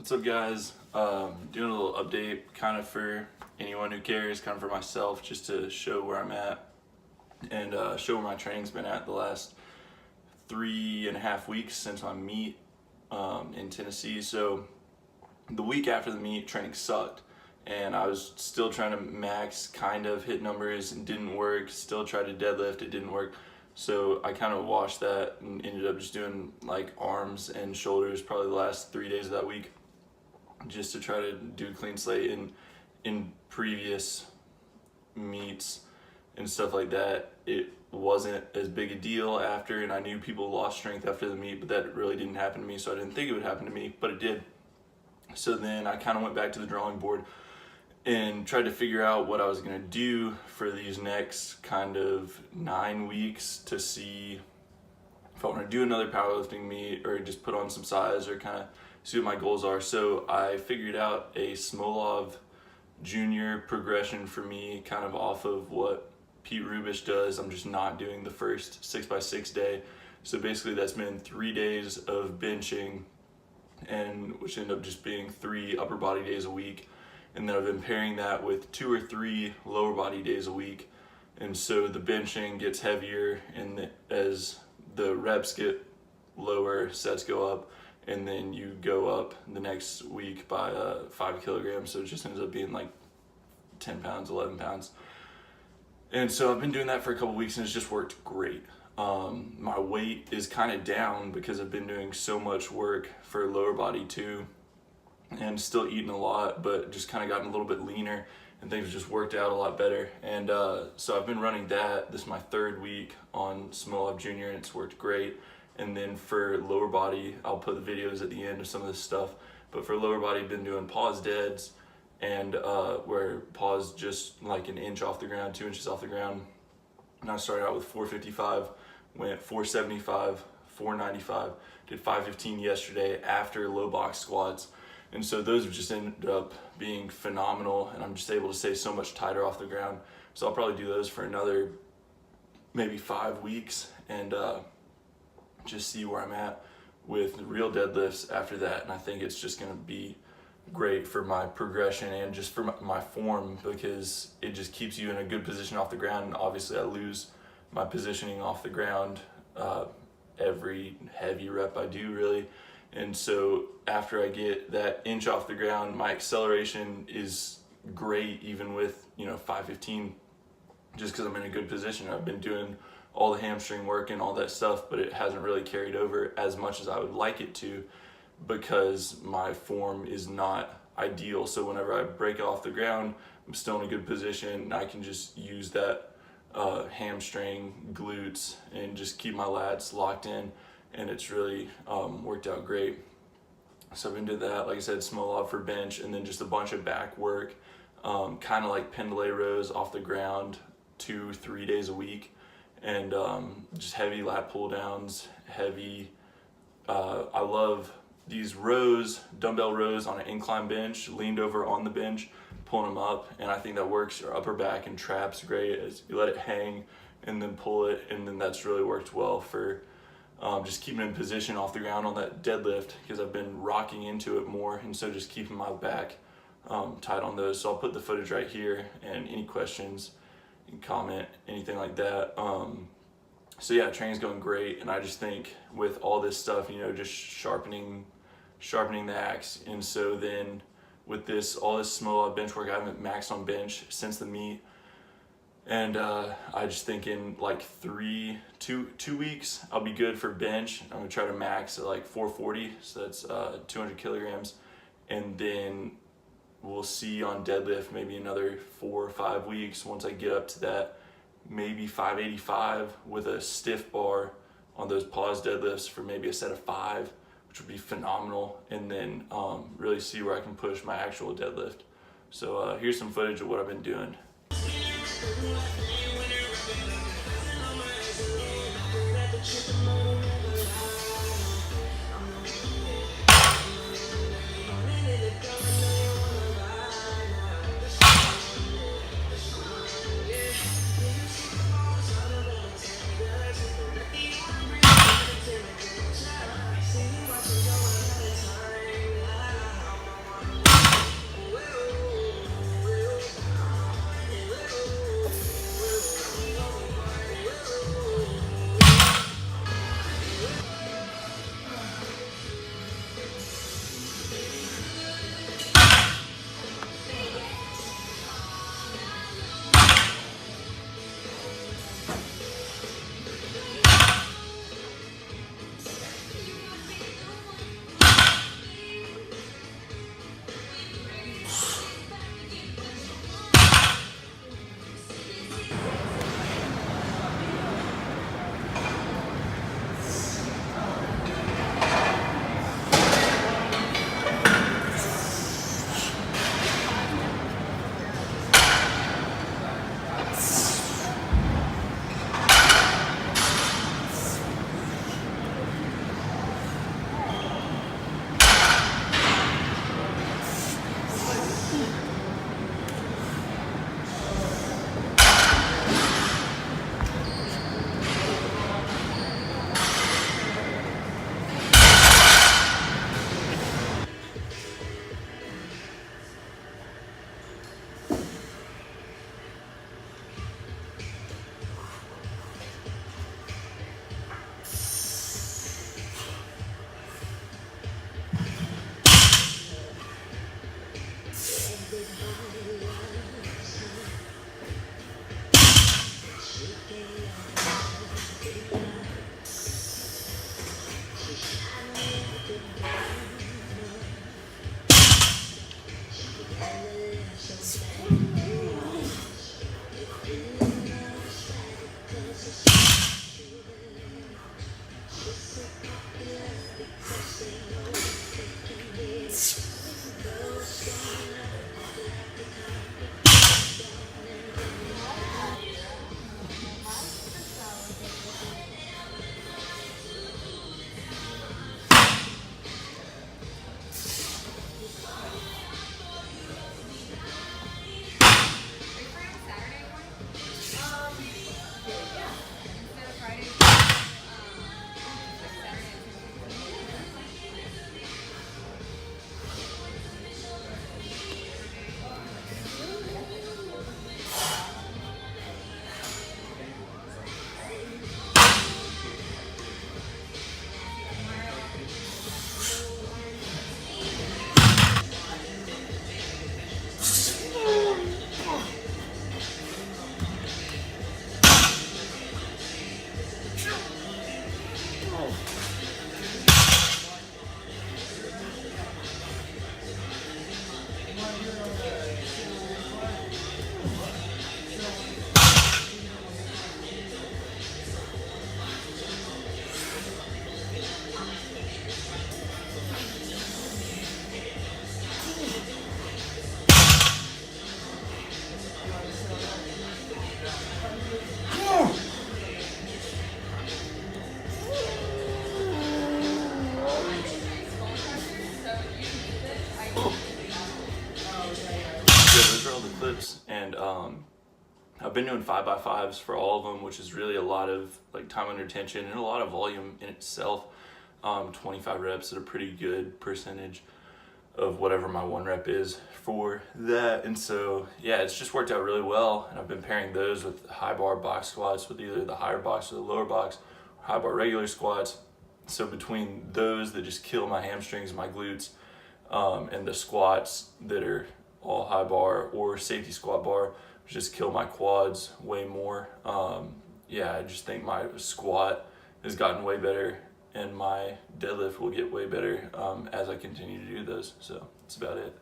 What's up, guys? Doing a little update kind of for anyone who cares, kind of for myself, just to show where I'm at and show where my training's been at the last 3.5 weeks since my meet in Tennessee. So the week after the meet, training sucked and I was still trying to max, kind of hit numbers, and didn't work. Still tried to deadlift, it didn't work. So I kind of washed that and ended up just doing like arms and shoulders probably the last 3 days of that week, just to try to do a clean slate. In previous meets and stuff like that, it wasn't as big a deal after, and I knew people lost strength after the meet, but that really didn't happen to me, so I didn't think it would happen to me, but it did. So then I kind of went back to the drawing board and tried to figure out what I was gonna do for these next kind of 9 weeks to see if I want to do another powerlifting meet or just put on some size or kind of see what my goals are. So I figured out a Smolov junior progression for me, kind of off of what Pete Rubish does. I'm just not doing the first 6x6 day. So basically that's been 3 days of benching, and which end up just being 3 upper body days a week. And then I've been pairing that with 2 or 3 lower body days a week. And so the benching gets heavier, and as the reps get lower, sets go up, and then you go up the next week by 5 kilograms. So it just ends up being like 10 pounds, 11 pounds. And so I've been doing that for a couple weeks and it's just worked great. My weight is kind of down because I've been doing so much work for lower body too, and still eating a lot, but just kind of gotten a little bit leaner and things just worked out a lot better. And so I've been running that. This is my 3rd week on Smolov Junior and it's worked great. And then for lower body, I'll put the videos at the end of some of this stuff, but for lower body, I've been doing pause deads, and where pause just like an inch off the ground, 2 inches off the ground. And I started out with 455, went 475, 495, did 515 yesterday after low box squats. And so those have just ended up being phenomenal, and I'm just able to stay so much tighter off the ground. So I'll probably do those for another maybe 5 weeks and just see where I'm at with real deadlifts after that. And I think it's just gonna be great for my progression and just for my form, because it just keeps you in a good position off the ground. And obviously I lose my positioning off the ground every heavy rep I do, really. And so after I get that inch off the ground, my acceleration is great, even with 515, just because I'm in a good position. I've been doing all the hamstring work and all that stuff, but it hasn't really carried over as much as I would like it to, because my form is not ideal. So whenever I break off the ground, I'm still in a good position, and I can just use that hamstring, glutes, and just keep my lats locked in, and it's really worked out great. So I've been doing that, like I said, Smolov for bench, and then just a bunch of back work, kind of like pendlay rows off the ground 2-3 days a week, and just heavy lat pull downs, heavy, I love these rows, dumbbell rows on an incline bench, leaned over on the bench, pulling them up, and I think that works your upper back and traps great, as you let it hang and then pull it, and then that's really worked well for just keeping in position off the ground on that deadlift, because I've been rocking into it more, and so just keeping my back tight on those. So I'll put the footage right here, and any questions, you can comment, anything like that. So yeah, training's going great, and I just think with all this stuff, just sharpening the axe. And so then with all this Smolov bench work, I haven't maxed on bench since the meet, and I just think in like 2 weeks I'll be good for bench. I'm gonna try to max at like 440, so that's 200 kilograms, and then we'll see on deadlift maybe another 4 or 5 weeks once I get up to that, maybe 585 with a stiff bar on those pause deadlifts for maybe a set of 5, which would be phenomenal, and then really see where I can push my actual deadlift. So here's some footage of what I've been doing. I've been doing 5x5s for all of them, which is really a lot of like time under tension and a lot of volume in itself. 25 reps at a pretty good percentage of whatever my 1 rep is for that. And so yeah, it's just worked out really well, and I've been pairing those with high bar box squats with either the higher box or the lower box, or high bar regular squats. So between those that just kill my hamstrings, my glutes, and the squats that are all high bar or safety squat bar, just kill my quads way more. Yeah, I just think my squat has gotten way better, and my deadlift will get way better as I continue to do those. So that's about it.